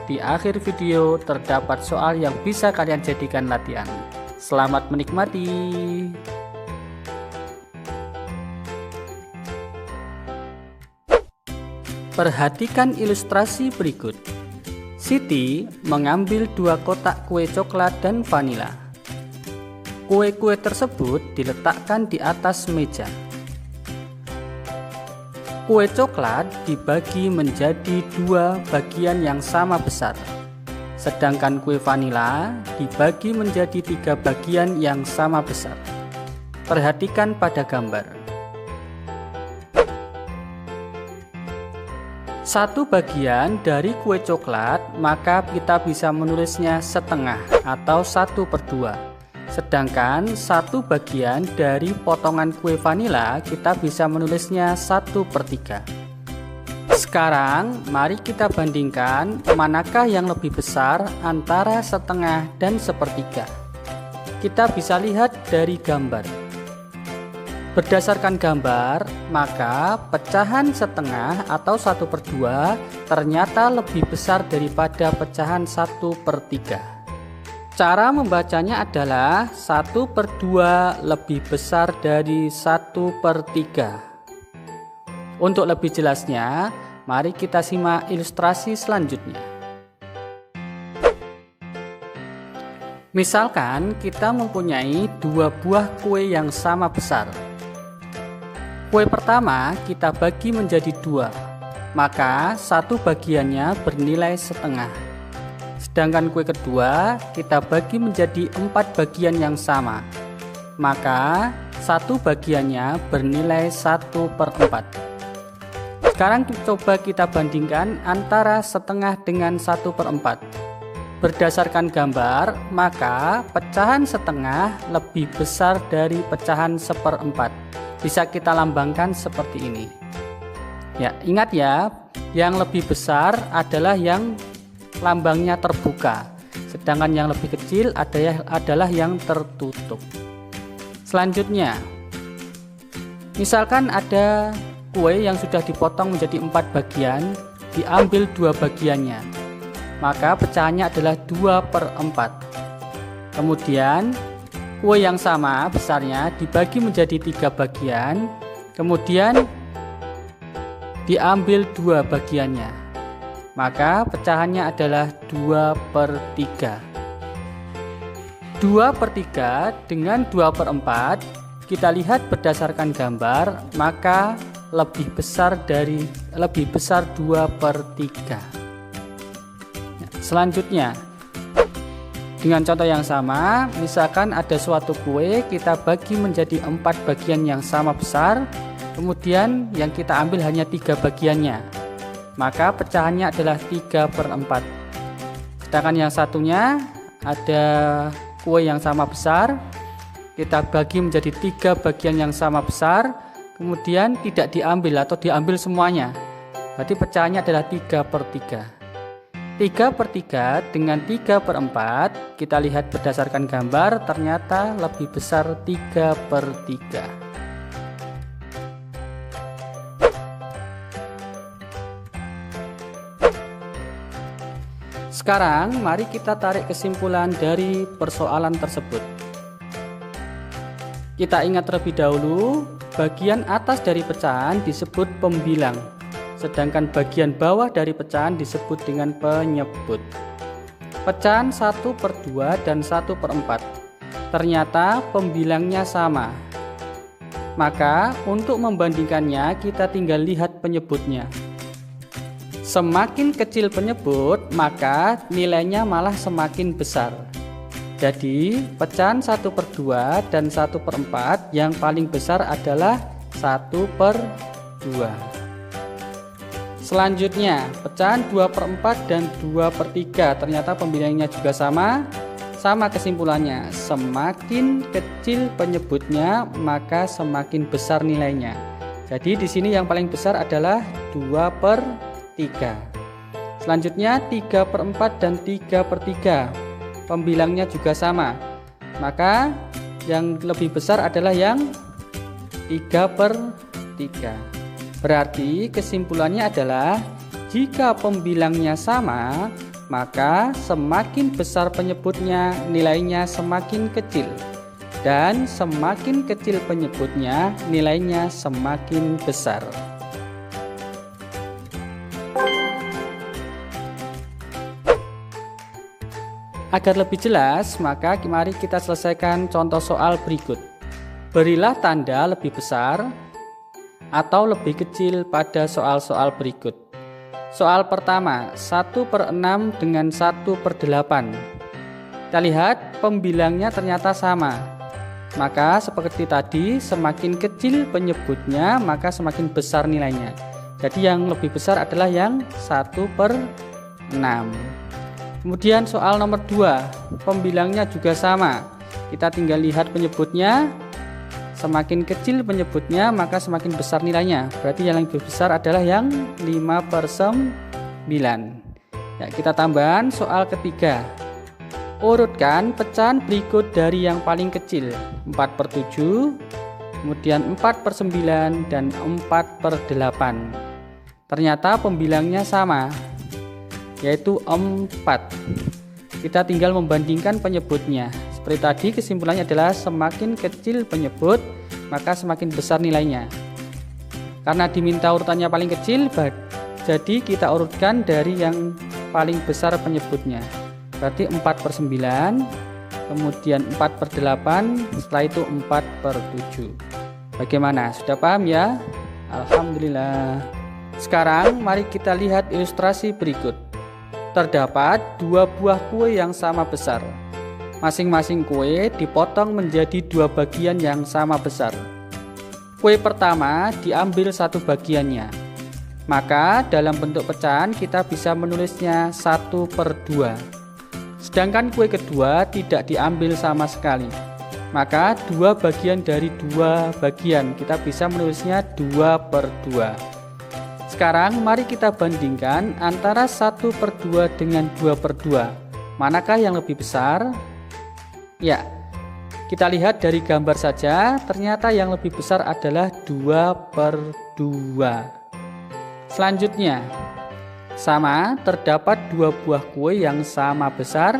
di akhir video terdapat soal yang bisa kalian jadikan latihan. Selamat menikmati. Perhatikan ilustrasi berikut. Siti mengambil 2 kotak kue coklat dan vanila. Kue-kue tersebut diletakkan di atas meja. Kue coklat dibagi menjadi 2 bagian yang sama besar, sedangkan kue vanila dibagi menjadi 3 bagian yang sama besar. Perhatikan pada gambar. Satu bagian dari kue coklat, maka kita bisa menulisnya setengah atau 1/2. Sedangkan satu bagian dari potongan kue vanila kita bisa menulisnya 1/3. Sekarang mari kita bandingkan manakah yang lebih besar antara setengah dan 1/3. Kita bisa lihat dari gambar. Berdasarkan gambar, maka pecahan setengah atau 1/2 ternyata lebih besar daripada pecahan 1/3. Cara membacanya adalah 1/2 lebih besar dari 1/3. Untuk lebih jelasnya, mari kita simak ilustrasi selanjutnya. Misalkan kita mempunyai 2 buah kue yang sama besar. Kue pertama kita bagi menjadi 2, maka satu bagiannya bernilai setengah. Sedangkan kue kedua kita bagi menjadi 4 bagian yang sama, maka satu bagiannya bernilai 1/4. Sekarang coba kita bandingkan antara setengah dengan 1/4. Berdasarkan gambar, maka pecahan setengah lebih besar dari pecahan 1/4. Bisa kita lambangkan seperti ini. Ya, ingat ya, yang lebih besar adalah yang lambangnya terbuka, sedangkan yang lebih kecil adalah yang tertutup. Selanjutnya, misalkan ada kue yang sudah dipotong menjadi 4 bagian, diambil 2 bagiannya, maka pecahannya adalah 2/4. Kemudian kue yang sama besarnya dibagi menjadi 3 bagian, kemudian diambil 2 bagiannya, maka pecahannya adalah 2/3. 2/3 dengan 2/4 kita lihat berdasarkan gambar, maka lebih besar 2/3. Selanjutnya, dengan contoh yang sama, misalkan ada suatu kue kita bagi menjadi 4 bagian yang sama besar, kemudian yang kita ambil hanya 3 bagiannya, maka pecahannya adalah 3/4. Sedangkan yang satunya ada kue yang sama besar, kita bagi menjadi 3 bagian yang sama besar, kemudian tidak diambil atau diambil semuanya, berarti pecahannya adalah 3/3. 3/3 dengan 3/4 kita lihat berdasarkan gambar ternyata lebih besar 3/3. Sekarang mari kita tarik kesimpulan dari persoalan tersebut. Kita ingat terlebih dahulu, bagian atas dari pecahan disebut pembilang, sedangkan bagian bawah dari pecahan disebut dengan penyebut. Pecahan 1/2 dan 1/4 ternyata pembilangnya sama, maka untuk membandingkannya kita tinggal lihat penyebutnya. Semakin kecil penyebut, maka nilainya malah semakin besar. Jadi pecahan 1/2 dan 1/4 yang paling besar adalah 1/2. Selanjutnya, pecahan 2/4 dan 2/3 ternyata pembilangnya juga sama kesimpulannya. Semakin kecil penyebutnya, maka semakin besar nilainya. Jadi di sini yang paling besar adalah 2/3. Selanjutnya 3/4 dan 3/3. Pembilangnya juga sama. Maka yang lebih besar adalah yang 3/3. Berarti kesimpulannya adalah jika pembilangnya sama, maka semakin besar penyebutnya nilainya semakin kecil, dan semakin kecil penyebutnya nilainya semakin besar. Agar lebih jelas, maka mari kita selesaikan contoh soal berikut. Berilah tanda lebih besar atau lebih kecil pada soal-soal berikut. Soal pertama, 1/6 dengan 1/8. Kita lihat pembilangnya ternyata sama. Maka seperti tadi, semakin kecil penyebutnya maka semakin besar nilainya. Jadi yang lebih besar adalah yang 1/6. Kemudian soal nomor 2, pembilangnya juga sama. Kita tinggal lihat penyebutnya. Semakin kecil penyebutnya maka semakin besar nilainya. Berarti yang lebih besar adalah yang 5/9. Ya, kita tambahan soal ketiga. Urutkan pecahan berikut dari yang paling kecil, 4/7, kemudian 4/9 dan 4/8. Ternyata pembilangnya sama, yaitu 4. Kita tinggal membandingkan penyebutnya. Seperti tadi, kesimpulannya adalah semakin kecil penyebut maka semakin besar nilainya. Karena diminta urutannya paling kecil, jadi kita urutkan dari yang paling besar penyebutnya. Berarti 4/9, kemudian 4/8, setelah itu 4/7. Bagaimana? Sudah paham ya? Alhamdulillah. Sekarang mari kita lihat ilustrasi berikut. Terdapat 2 buah kue yang sama besar. Masing-masing kue dipotong menjadi 2 bagian yang sama besar. Kue pertama diambil 1 bagiannya. Maka dalam bentuk pecahan kita bisa menulisnya 1/2. Sedangkan kue kedua tidak diambil sama sekali. Maka 2 bagian dari 2 bagian kita bisa menulisnya 2/2. Sekarang mari kita bandingkan antara 1/2 dengan 2/2. Manakah yang lebih besar? Ya, kita lihat dari gambar saja, ternyata yang lebih besar adalah 2/2. Selanjutnya, sama, terdapat 2 buah kue yang sama besar,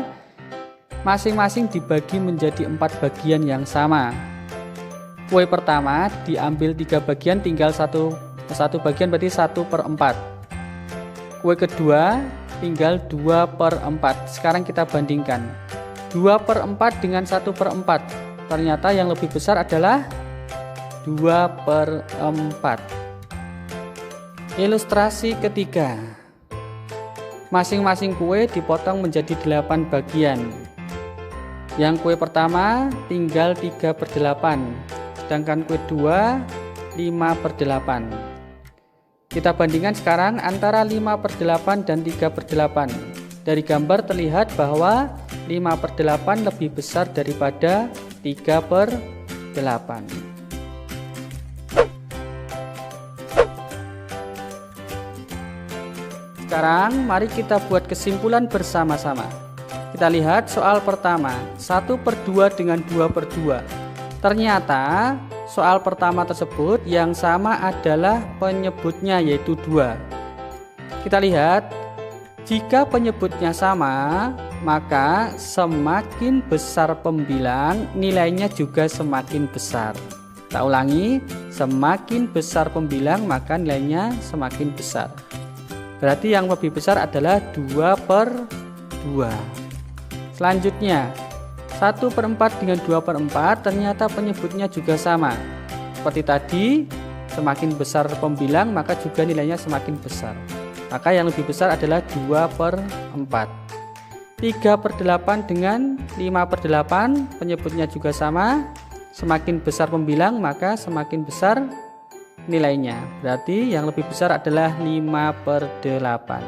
masing-masing dibagi menjadi 4 bagian yang sama. Kue pertama diambil 3 bagian, tinggal satu bagian, berarti 1/4. Kue kedua tinggal 2/4. Sekarang kita bandingkan 2/4 dengan 1/4. Ternyata yang lebih besar adalah 2/4. Ilustrasi ketiga. Masing-masing kue dipotong menjadi 8 bagian. Yang kue pertama tinggal 3/8, sedangkan kue kedua 5/8. Kita bandingkan sekarang antara 5/8 dan 3/8. Dari gambar terlihat bahwa 5/8 lebih besar daripada 3/8. Sekarang mari kita buat kesimpulan bersama-sama. Kita lihat soal pertama, 1/2 dengan 2/2. Ternyata soal pertama tersebut yang sama adalah penyebutnya, yaitu 2. Kita lihat, jika penyebutnya sama, maka semakin besar pembilang nilainya juga semakin besar. Kita ulangi, semakin besar pembilang maka nilainya semakin besar. Berarti yang lebih besar adalah 2/2. Selanjutnya, 1/4 dengan 2/4 ternyata penyebutnya juga sama. Seperti tadi, semakin besar pembilang maka juga nilainya semakin besar. Maka yang lebih besar adalah 2/4. 3/8 dengan 5/8 penyebutnya juga sama. Semakin besar pembilang maka semakin besar nilainya. Berarti yang lebih besar adalah 5/8.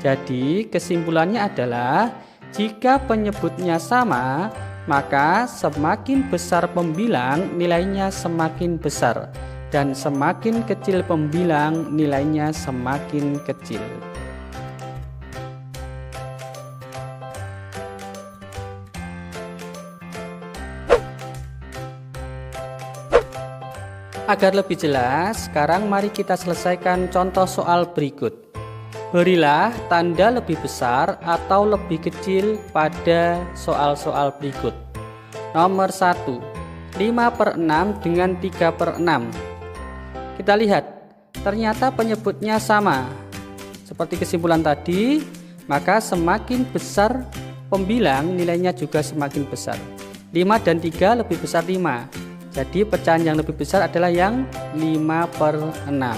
Jadi kesimpulannya adalah jika penyebutnya sama, maka semakin besar pembilang nilainya semakin besar, dan semakin kecil pembilang nilainya semakin kecil. Agar lebih jelas, sekarang mari kita selesaikan contoh soal berikut. Berilah tanda lebih besar atau lebih kecil pada soal-soal berikut. Nomor 1, 5/6 dengan 3/6. Kita lihat, ternyata penyebutnya sama. Seperti kesimpulan tadi, maka semakin besar pembilang nilainya juga semakin besar. 5 dan 3 lebih besar 5. Jadi pecahan yang lebih besar adalah yang 5/6.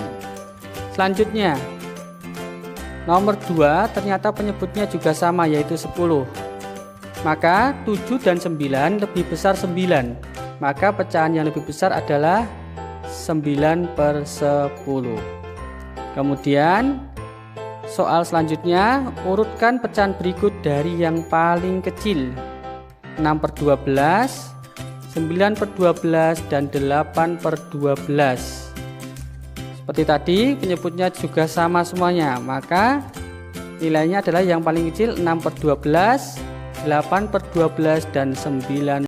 Selanjutnya, nomor 2 ternyata penyebutnya juga sama, yaitu 10. Maka 7 dan 9 lebih besar 9. Maka pecahan yang lebih besar adalah 9/10. Kemudian soal selanjutnya, urutkan pecahan berikut dari yang paling kecil. 6/12, 9/12, dan 8/12. Seperti tadi, penyebutnya juga sama semuanya, maka nilainya adalah yang paling kecil 6/12, 8/12, dan 9/12.